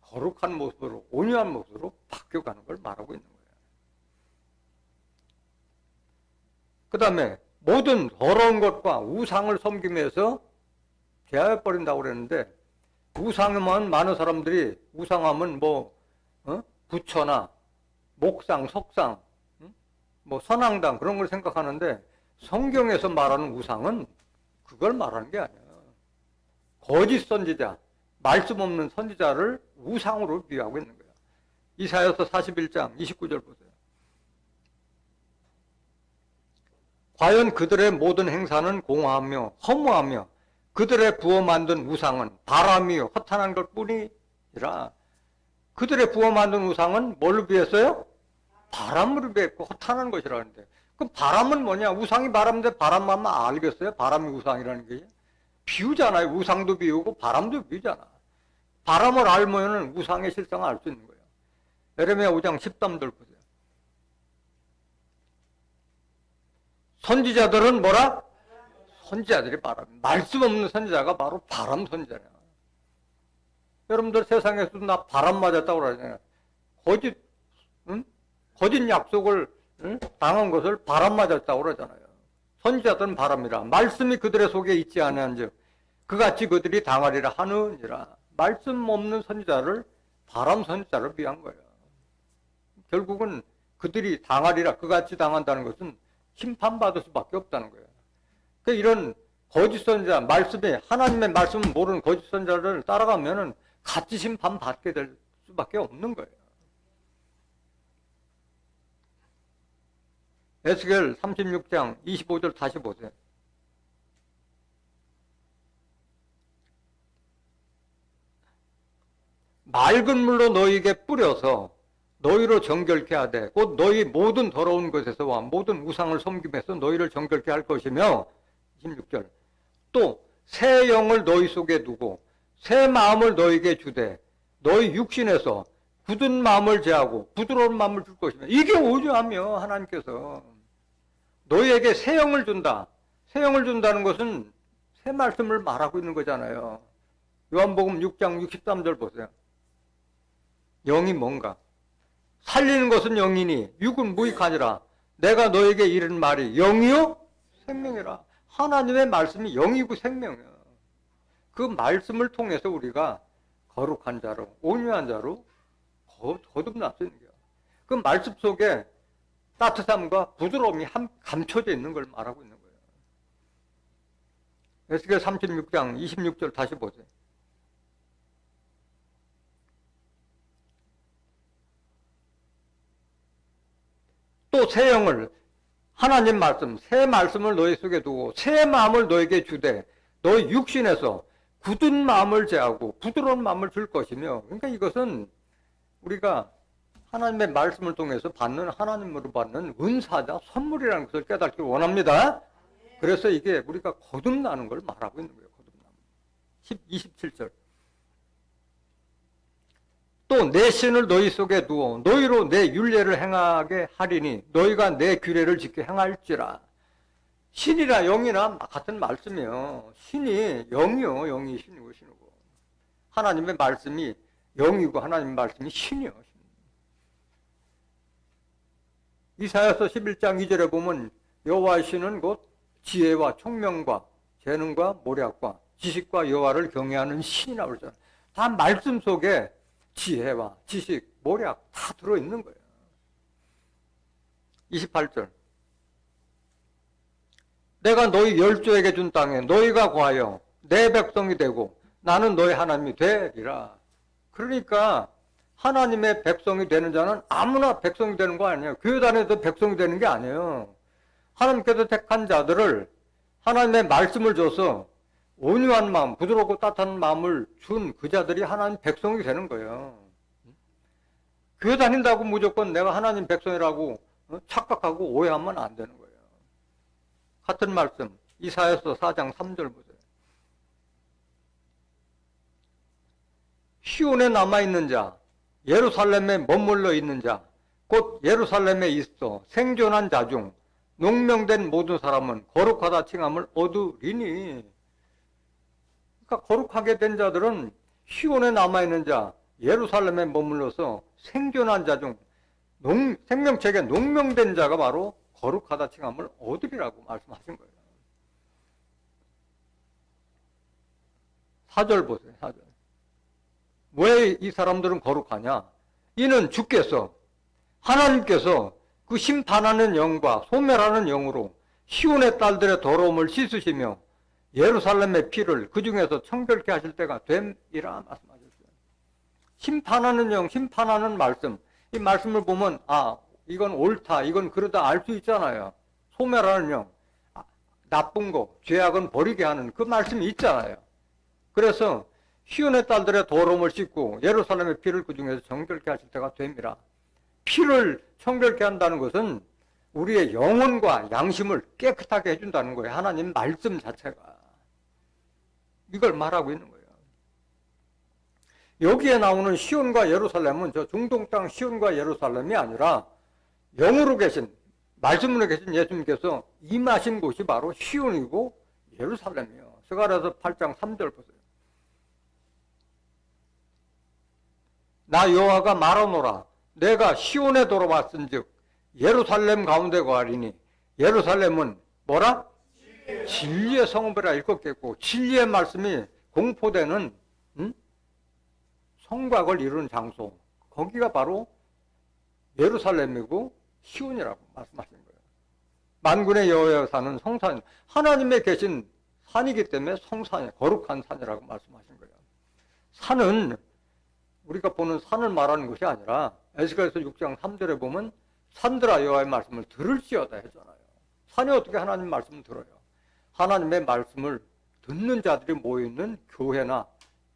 거룩한 모습으로, 온유한 모습으로 바뀌어가는 걸 말하고 있는 거예요. 그 다음에 모든 더러운 것과 우상을 섬김에서 제하여버린다고 그랬는데, 우상하면 많은 사람들이 우상하면 부처나 목상, 석상, 선앙당 그런 걸 생각하는데, 성경에서 말하는 우상은 그걸 말하는 게 아니에요. 거짓 선지자, 말씀 없는 선지자를 우상으로 비유하고 있는 거예요. 이사야서 41장 29절 보세요. 과연 그들의 모든 행사는 공허하며 허무하며 그들의 부어 만든 우상은 바람이요 허탄한 것뿐이라. 그들의 부어 만든 우상은 뭘로 비했어요? 바람으로 비했고 허탄한 것이라는데, 그럼 바람은 뭐냐? 우상이 바람인데 바람만 알겠어요? 바람이 우상이라는 게 비유잖아요. 우상도 비유고 바람도 비유잖아. 바람을 알면 우상의 실상을 알 수 있는 거예요. 예레미야 5장 13절 보세요. 선지자들은 뭐라? 선지자들이 바람. 말씀 없는 선지자가 바로 바람 선지자예요. 여러분들 세상에서도 나 바람 맞았다고 그러잖아요. 거짓 약속을 당한 것을 바람 맞았다고 그러잖아요. 선지자들은 바람이라. 말씀이 그들의 속에 있지 아니한즉 그같이 그들이 당하리라 하느니라. 말씀 없는 선지자를 바람 선지자로 비한 거예요. 결국은 그들이 당하리라, 그같이 당한다는 것은 심판받을 수밖에 없다는 거예요. 이런 거짓 선지자, 말씀에 하나님의 말씀을 모르는 거짓 선지자를 따라가면은 같이 심판받게 될 수밖에 없는 거예요. 에스겔 36장 25절 다시 보세요. 맑은 물로 너희에게 뿌려서 너희로 정결케 하되 곧 너희 모든 더러운 것에서와 모든 우상을 섬김에서 너희를 정결케 할 것이며, 26절 또 새 영을 너희 속에 두고 새 마음을 너희에게 주되 너희 육신에서 굳은 마음을 제하고 부드러운 마음을 줄 것이며. 이게 오죽하며 하나님께서 너희에게 새 영을 준다. 새 영을 준다는 것은 새 말씀을 말하고 있는 거잖아요. 요한복음 6장 63절 보세요. 영이 뭔가? 살리는 것은 영이니 육은 무익하니라. 내가 너에게 이른 말이 영이요 생명이라. 하나님의 말씀이 영이고 생명이에요. 그 말씀을 통해서 우리가 거룩한 자로, 온유한 자로 거듭날 수 있는 거예요. 그 말씀 속에 따뜻함과 부드러움이 감춰져 있는 걸 말하고 있는 거예요. 에스겔 36장 26절 다시 보세요. 또 새 영을, 하나님 말씀, 새 말씀을 너희 속에 두고 새 마음을 너에게 주되 너희 육신에서 굳은 마음을 제하고 부드러운 마음을 줄 것이며. 그러니까 이것은 우리가 하나님의 말씀을 통해서 받는, 하나님으로 받는 은사자, 선물이라는 것을 깨닫기를 원합니다. 그래서 이게 우리가 거듭나는 걸 말하고 있는 거예요. 거듭남. 27절 또 내 신을 너희 속에 두어 너희로 내 율례를 행하게 하리니 너희가 내 규례를 지켜 행할지라. 신이나 영이나 같은 말씀이에요. 신이 영이요, 영이 신이고 신이고. 하나님의 말씀이 영이고 하나님의 말씀이 신이요. 이사야서 11장 2절에 보면 여호와의 신은 곧 지혜와 총명과 재능과 모략과 지식과 여호와를 경외하는 신이라고 그러잖아요. 다 말씀 속에 지혜와 지식, 모략 다 들어있는 거예요. 28절 내가 너희 열조에게 준 땅에 너희가 거하여 내 백성이 되고 나는 너희 하나님이 되리라. 그러니까 하나님의 백성이 되는 자는 아무나 백성이 되는 거 아니에요. 교회 다녀도 백성이 되는 게 아니에요. 하나님께서 택한 자들을 하나님의 말씀을 줘서 온유한 마음, 부드럽고 따뜻한 마음을 준 그 자들이 하나님 백성이 되는 거예요. 교회 다닌다고 무조건 내가 하나님 백성이라고 착각하고 오해하면 안 되는 거예요. 같은 말씀, 이사야서 4장 3절 보세요. 시온에 남아있는 자, 예루살렘에 머물러 있는 자, 곧 예루살렘에 있어 생존한 자 중 농명된 모든 사람은 거룩하다 칭함을 얻으리니. 그러니까 거룩하게 된 자들은 시온에 남아있는 자, 예루살렘에 머물러서 생존한 자 중 생명책에 농명된 자가 바로 거룩하다 칭함을 얻으리라고 말씀하신 거예요. 4절 보세요. 4절. 왜 이 사람들은 거룩하냐? 이는 주께서, 하나님께서 그 심판하는 영과 소멸하는 영으로 시온의 딸들의 더러움을 씻으시며 예루살렘의 피를 그 중에서 청결케 하실 때가 됨이라 말씀하셨어요. 심판하는 영, 심판하는 말씀. 이 말씀을 보면 이건 옳다, 이건 그러다 알 수 있잖아요. 소멸하는 영, 나쁜 거, 죄악은 버리게 하는 그 말씀이 있잖아요. 그래서 시온의 딸들의 더러움을 씻고 예루살렘의 피를 그 중에서 정결케 하실 때가 됨이라. 피를 청결케 한다는 것은 우리의 영혼과 양심을 깨끗하게 해준다는 거예요. 하나님 말씀 자체가. 이걸 말하고 있는 거예요. 여기에 나오는 시온과 예루살렘은 저 중동 땅 시온과 예루살렘이 아니라 영으로 계신, 말씀으로 계신 예수님께서 임하신 곳이 바로 시온이고 예루살렘이에요. 스가랴서 8장 3절 보세요. 나 여호와가 말하노라. 내가 시온에 돌아왔은즉 예루살렘 가운데 거하리니. 예루살렘은 뭐라? 진리의 성읍이라 읽었겠고, 진리의 말씀이 공포되는 성곽을 이루는 장소, 거기가 바로 예루살렘이고 시온이라고 말씀하신 거예요. 만군의 여호와가 사는 성산, 하나님의 계신 산이기 때문에 성산이, 거룩한 산이라고 말씀하신 거예요. 산은 우리가 보는 산을 말하는 것이 아니라 에스겔서 6장 3절에 보면 산들아 여호와의 말씀을 들을지어다 했잖아요. 산이 어떻게 하나님 말씀을 들어요? 하나님의 말씀을 듣는 자들이 모여있는 교회나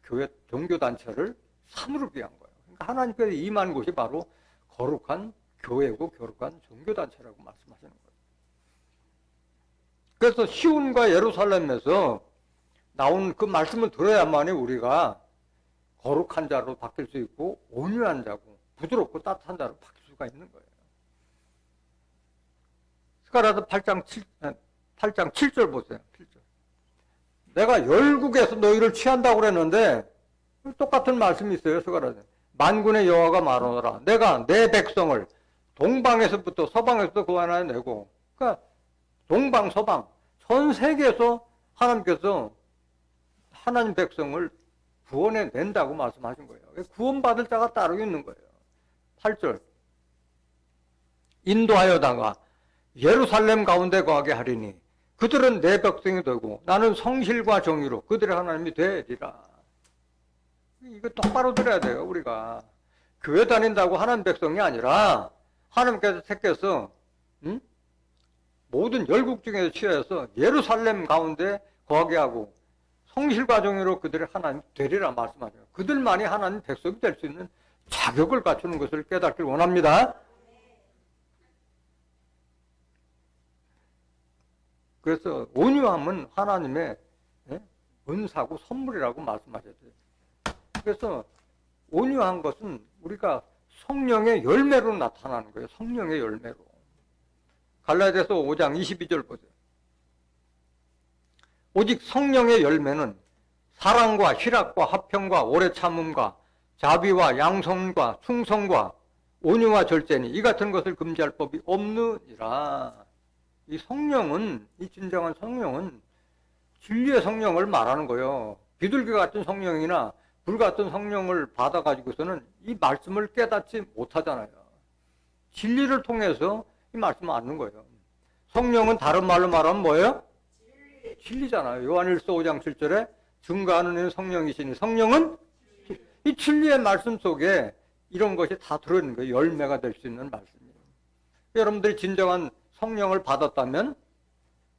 교회 종교단체를 산으로 비한 거예요. 그러니까 하나님께서 임한 곳이 바로 거룩한 교회고 거룩한 종교단체라고 말씀하시는 거예요. 그래서 시온과 예루살렘에서 나온 그 말씀을 들어야만이 우리가 거룩한 자로 바뀔 수 있고 온유한 자고 부드럽고 따뜻한 자로 바뀔 수가 있는 거예요. 스가랴서 8장 7절 보세요. 7절. 내가 열국에서 너희를 취한다고 그랬는데 똑같은 말씀이 있어요. 스가랴서. 만군의 여호와가 말하노라. 내가 내 백성을 동방에서부터 서방에서부터 구원하여 내고, 그러니까 동방 서방 전 세계에서 하나님께서 하나님 백성을 구원해 낸다고 말씀하신 거예요. 구원받을 자가 따로 있는 거예요. 8절. 인도하여다가 예루살렘 가운데 거하게 하리니 그들은 내 백성이 되고 나는 성실과 정의로 그들의 하나님이 되리라. 이거 똑바로 들어야 돼요. 우리가 교회 다닌다고 하나님 백성이 아니라 하나님께서 택해서 모든 열국 중에서 취해서 예루살렘 가운데 거하게 하고 성실과 정의로 그들의 하나님 되리라 말씀하세요. 그들만이 하나님 백성이 될 수 있는 자격을 갖추는 것을 깨닫길 원합니다. 그래서 온유함은 하나님의 은사고 선물이라고 말씀하셔야 돼요. 그래서 온유한 것은 우리가 성령의 열매로 나타나는 거예요. 성령의 열매로. 갈라디아서 5장 22절 보세요. 오직 성령의 열매는 사랑과 희락과 화평과 오래 참음과 자비와 양성과 충성과 온유와 절제니 이 같은 것을 금지할 법이 없느니라. 이 성령은, 이 진정한 성령은 진리의 성령을 말하는 거예요. 비둘기 같은 성령이나 불 같은 성령을 받아가지고서는 이 말씀을 깨닫지 못하잖아요. 진리를 통해서 이 말씀을 얻는 거예요. 성령은 다른 말로 말하면 뭐예요? 진리잖아요. 요한일서 5장 7절에 증거하는 이는 성령이시니 성령은 이 진리의 말씀 속에 이런 것이 다 들어있는 거예요. 열매가 될 수 있는 말씀이에요. 여러분들이 진정한 성령을 받았다면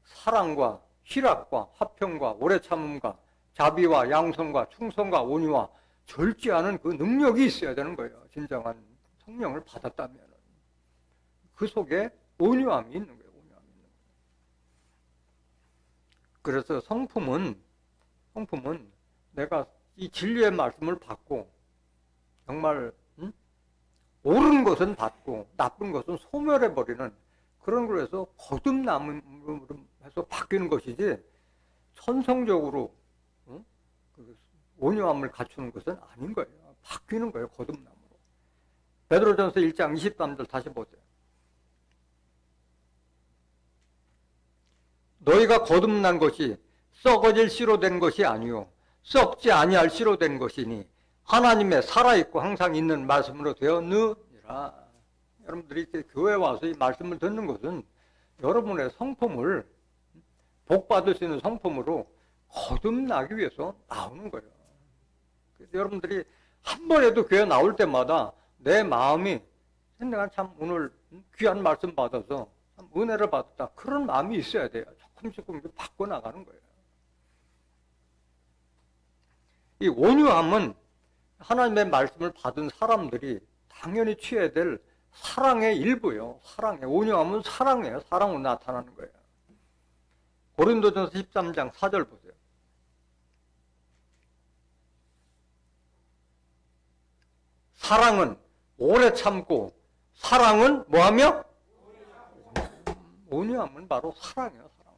사랑과 희락과 화평과 오래 참음과 자비와 양성과 충성과 온유와 절제하는 그 능력이 있어야 되는 거예요. 진정한 성령을 받았다면 그 속에 온유함이 있는 거예요. 온유함이 있는 거예요. 그래서 성품은 내가 이 진리의 말씀을 받고 정말 옳은 것은 받고 나쁜 것은 소멸해버리는 그런 걸 해서 거듭남으로 해서 바뀌는 것이지 천성적으로 그 온유함을 갖추는 것은 아닌 거예요. 바뀌는 거예요. 거듭남으로. 베드로전서 1장 23절 다시 보세요. 너희가 거듭난 것이 썩어질 씨로 된 것이 아니요 썩지 아니할 씨로 된 것이니 하나님의 살아있고 항상 있는 말씀으로 되었느니라. 여러분들이 교회에 와서 이 말씀을 듣는 것은 여러분의 성품을 복받을 수 있는 성품으로 거듭나기 위해서 나오는 거예요. 그래서 여러분들이 한 번에도 교회 나올 때마다 내 마음이 내가 참 오늘 귀한 말씀 받아서 참 은혜를 받았다. 그런 마음이 있어야 돼요. 조금 바꿔나가는 거예요. 이 온유함은 하나님의 말씀을 받은 사람들이 당연히 취해야 될 사랑의 일부예요. 사랑의 온유함은 사랑이에요. 사랑으로 나타나는 거예요. 고린도전서 13장 4절 보세요. 사랑은 오래 참고 사랑은 뭐하며? 온유함은 바로 사랑이에요. 사랑.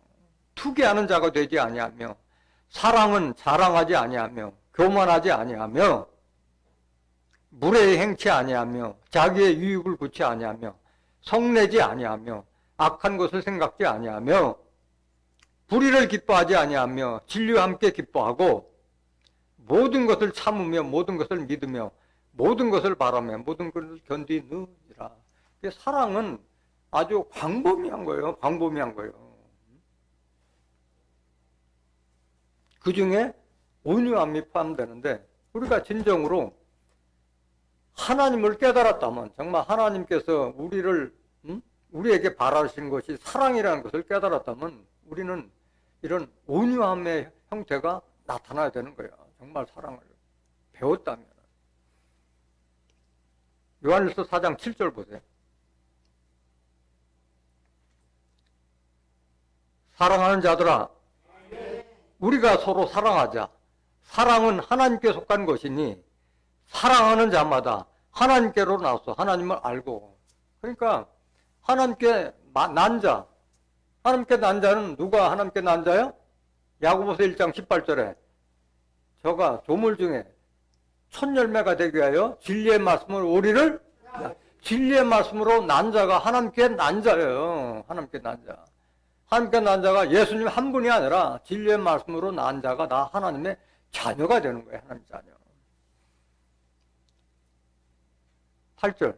투기하는 자가 되지 아니하며 사랑은 자랑하지 아니하며 교만하지 아니하며 무례히 행치 아니하며 자기의 유익을 구치 아니하며 성내지 아니하며 악한 것을 생각지 아니하며 불의를 기뻐하지 아니하며 진리와 함께 기뻐하고 모든 것을 참으며 모든 것을 믿으며 모든 것을 바라며 모든 것을 견디느니라. 사랑은 아주 광범위한 거예요. 광범위한 거예요. 그 중에 온유함이 포함되는데 우리가 진정으로 하나님을 깨달았다면 정말 하나님께서 우리에게 바라시는 것이 사랑이라는 것을 깨달았다면 우리는 이런 온유함의 형태가 나타나야 되는 거예요. 정말 사랑을 배웠다면. 요한일서 4장 7절 보세요. 사랑하는 자들아 우리가 서로 사랑하자. 사랑은 하나님께 속한 것이니 사랑하는 자마다 하나님께로 나와서 하나님을 알고. 그러니까 하나님께 난 자, 하나님께 난 자는 누가 하나님께 난 자요? 야고보서 1장 18절에 저가 조물 중에 첫 열매가 되기 위하여 진리의 말씀으로 우리를 진리의 말씀으로 난 자가 하나님께 난 자예요. 하나님께 난 자. 하나님께 난 자가 예수님 한 분이 아니라 진리의 말씀으로 난 자가 나 하나님의 자녀가 되는 거예요. 하나님 자녀. 8절.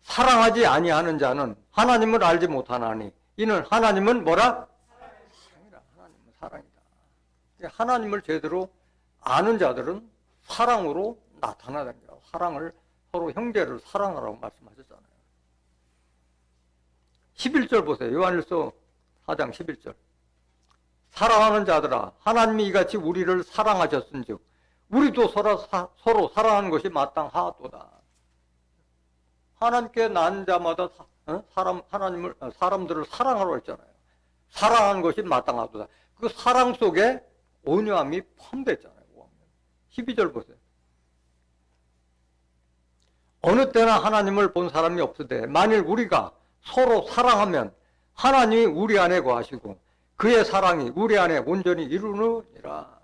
사랑하지 아니하는 자는 하나님을 알지 못하나니 이는 하나님은 뭐라? 사랑이라. 하나님은 사랑이다. 하나님을 제대로 아는 자들은 사랑으로 나타나는 거예요. 사랑을 서로 형제를 사랑하라고 말씀하셨잖아요. 11절 보세요. 요한일서 4장 11절. 사랑하는 자들아 하나님이 이같이 우리를 사랑하셨은즉 우리도 서로 사랑하는 것이 마땅하도다. 하나님께 난 자마다 사람들을 사랑하라고 했잖아요. 사랑하는 것이 마땅하도다. 그 사랑 속에 온유함이 포함되어 있잖아요. 12절 보세요. 어느 때나 하나님을 본 사람이 없으되 만일 우리가 서로 사랑하면 하나님이 우리 안에 거하시고 그의 사랑이 우리 안에 온전히 이루느니라.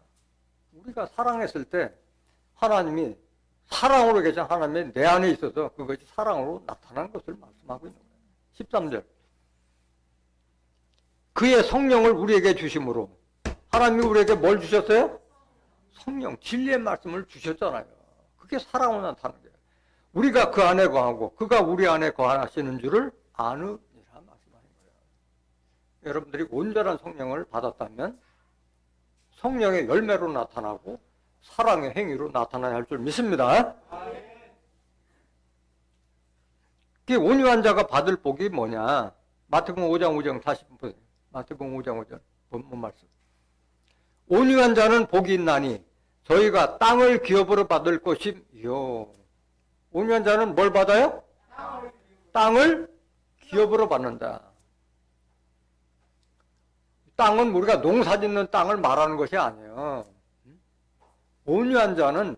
우리가 사랑했을 때 하나님이 사랑으로 계신 하나님이 내 안에 있어서 그것이 사랑으로 나타난 것을 말씀하고 있는 거예요. 13절. 그의 성령을 우리에게 주심으로 하나님이 우리에게 뭘 주셨어요? 성령, 진리의 말씀을 주셨잖아요. 그게 사랑으로 나타나는 거예요. 우리가 그 안에 거하고 그가 우리 안에 거하시는 줄을 아느니라 말씀하는 거예요. 여러분들이 온전한 성령을 받았다면 성령의 열매로 나타나고 사랑의 행위로 나타나야 할 줄 믿습니다. 그 온유한 자가 받을 복이 뭐냐? 마태복음 5장 5절 다시 보세요. 마태복음 5장 5절 본문 말씀. 온유한 자는 복이 있나니 저희가 땅을 기업으로 받을 것이요. 온유한 자는 뭘 받아요? 땅을 기업으로 받는다. 땅은 우리가 농사 짓는 땅을 말하는 것이 아니에요. 온유한 자는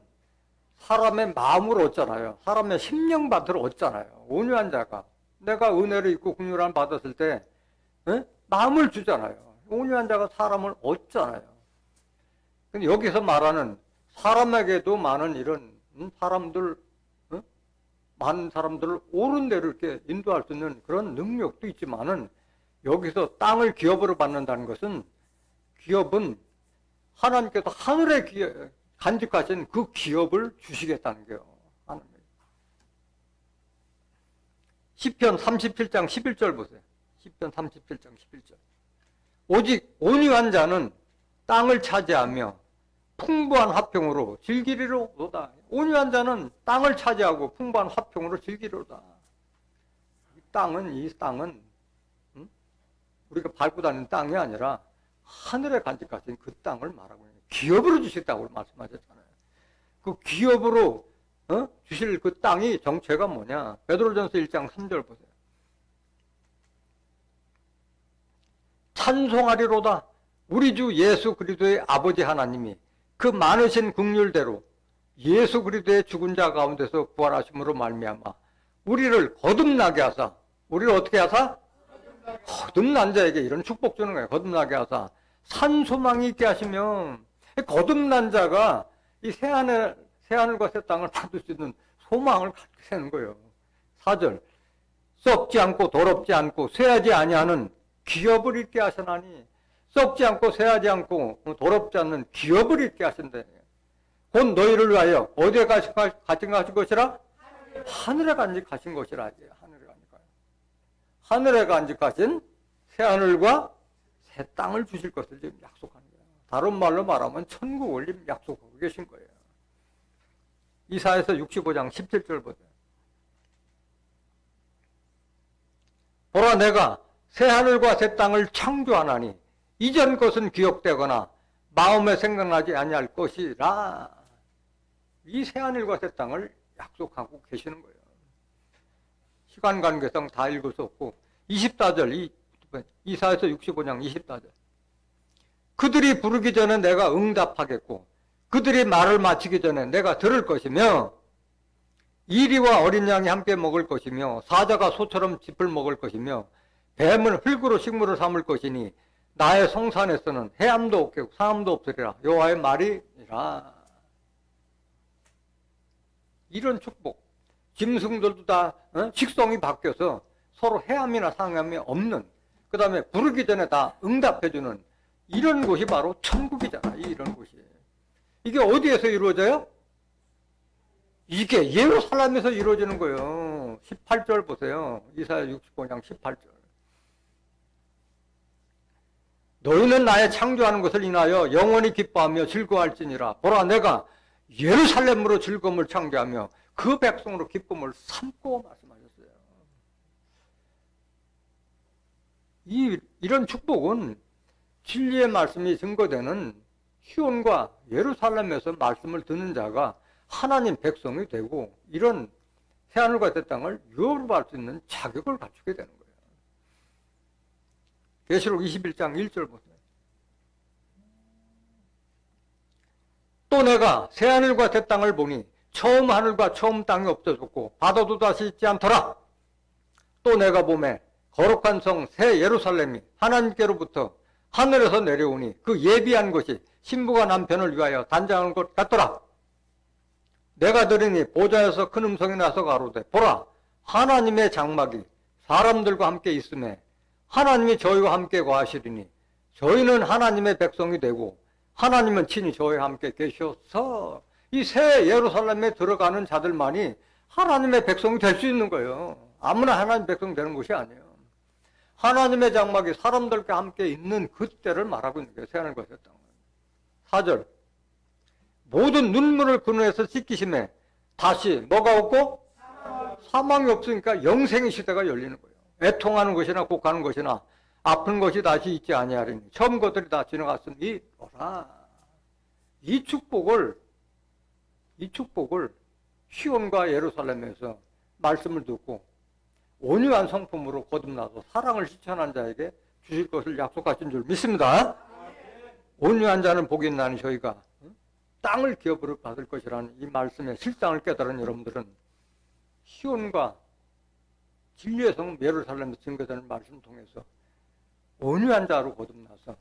사람의 마음을 얻잖아요. 사람의 심령밭을 얻잖아요. 온유한 자가. 내가 은혜를 입고 긍휼함을 받았을 때 마음을 주잖아요. 온유한 자가 사람을 얻잖아요. 근데 여기서 말하는 사람에게도 많은 이런 사람들, 많은 사람들을 옳은 대로 이렇게 인도할 수 있는 그런 능력도 있지만은 여기서 땅을 기업으로 받는다는 것은 기업은 하나님께서 하늘에 간직하신 그 기업을 주시겠다는 거예요. 하나님. 시편 37장 11절 보세요. 시편 37장 11절. 오직 온유한 자는 땅을 차지하며 풍부한 화평으로 즐기리로다. 온유한 자는 땅을 차지하고 풍부한 화평으로 즐기리로다. 이 땅은 우리가 밟고 다니는 땅이 아니라 하늘에 간직하신 그 땅을 말하고 있는 기업으로 주셨다고 말씀하셨잖아요. 그 기업으로 주실 그 땅이 정체가 뭐냐? 베드로전서 1장 3절 보세요. 찬송하리로다. 우리 주 예수 그리스도의 아버지 하나님이 그 많으신 긍휼대로 예수 그리스도의 죽은 자 가운데서 부활하심으로 말미암아 우리를 거듭나게 하사, 우리를 어떻게 하사? 거듭난 자에게 이런 축복 주는 거예요. 거듭나게 하사 산 소망이 있게 하시면, 거듭난 자가 이 새하늘과 새 땅을 받을 수 있는 소망을 갖게 되는 거예요. 4절. 썩지 않고 더럽지 않고 쇠하지 아니하는 기업을 있게 하시나니, 썩지 않고 쇠하지 않고 더럽지 않는 기업을 있게 하신대. 곧 너희를 위하여 어디에 간직하신 것이라? 하늘에 간직하신 것이라. 하늘에 간직하신 새하늘과 새 땅을 주실 것을 지금 약속하는 거예요. 다른 말로 말하면 천국을 지금 약속하고 계신 거예요. 이사야서 65장 17절 보세요. 보라, 내가 새하늘과 새 땅을 창조하나니 이전 것은 기억되거나 마음에 생각나지 아니할 것이라. 이 새하늘과 새 땅을 약속하고 계시는 거예요. 시간 관계상 다 읽을 수 없고 24절, 이사야서 65장 24절. 그들이 부르기 전에 내가 응답하겠고 그들이 말을 마치기 전에 내가 들을 것이며 이리와 어린 양이 함께 먹을 것이며 사자가 소처럼 짚을 먹을 것이며 뱀은 흙으로 식물을 삼을 것이니 나의 성산에서는 해암도 없겠고 상암도 없으리라. 여호와의 말이라. 이런 축복. 짐승들도 다 식성이 바뀌어서 서로 해암이나 상암이 없는, 그 다음에 부르기 전에 다 응답해주는 이런 곳이 바로 천국이잖아. 이런 곳이. 이게 어디에서 이루어져요? 이게 예루살렘에서 이루어지는 거예요. 18절 보세요. 이사야 65장 18절. 너희는 나의 창조하는 것을 인하여 영원히 기뻐하며 즐거워할지니라. 보라, 내가 예루살렘으로 즐거움을 창조하며 그 백성으로 기쁨을 삼고 말씀하셨어요. 이런 축복은 진리의 말씀이 증거되는 시온과 예루살렘에서 말씀을 듣는 자가 하나님 백성이 되고 이런 새하늘과 새 땅을 유업할 수 있는 자격을 갖추게 되는 거예요. 계시록 21장 1절 보세요. 또 내가 새하늘과 새 땅을 보니 처음 하늘과 처음 땅이 없어졌고 바다도 다시 있지 않더라. 또 내가 보매 거룩한 성 새 예루살렘이 하나님께로부터 하늘에서 내려오니 그 예비한 것이 신부가 남편을 위하여 단장한 것 같더라. 내가 들으니 보좌에서 큰 음성이 나서 가로되 보라, 하나님의 장막이 사람들과 함께 있음에 하나님이 저희와 함께 거하시리니 저희는 하나님의 백성이 되고 하나님은 친히 저희와 함께 계셔서 이 새 예루살렘에 들어가는 자들만이 하나님의 백성이 될 수 있는 거예요. 아무나 하나님의 백성이 되는 것이 아니에요. 하나님의 장막이 사람들과 함께 있는 그때를 말하고 있는 거예요. 새하늘과 새 땅은. 4절. 모든 눈물을 그 눈에서 씻기심에 다시 뭐가 없고? 사망이 없으니까 영생의 시대가 열리는 거예요. 애통하는 것이나 곡하는 것이나 아픈 것이 다시 있지 아니하리니 처음 것들이 다 지나갔으니 뭐라. 이 축복을 시온과 예루살렘에서 말씀을 듣고 온유한 성품으로 거듭나서 사랑을 실천한 자에게 주실 것을 약속하신 줄 믿습니다. 온유한 자는 복이 있나니 저희가 땅을 기업으로 받을 것이라는 이 말씀의 실상을 깨달은 여러분들은 시온과 진리의 성 예루살렘에서 증거되는 말씀 통해서 온유한 자로 거듭나서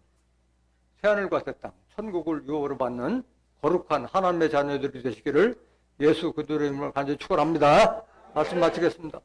새하늘과 새 땅, 천국을 유업으로 받는 거룩한 하나님의 자녀들이 되시기를 예수 그리스도의 이름으로 간절히 축원합니다. 말씀 마치겠습니다.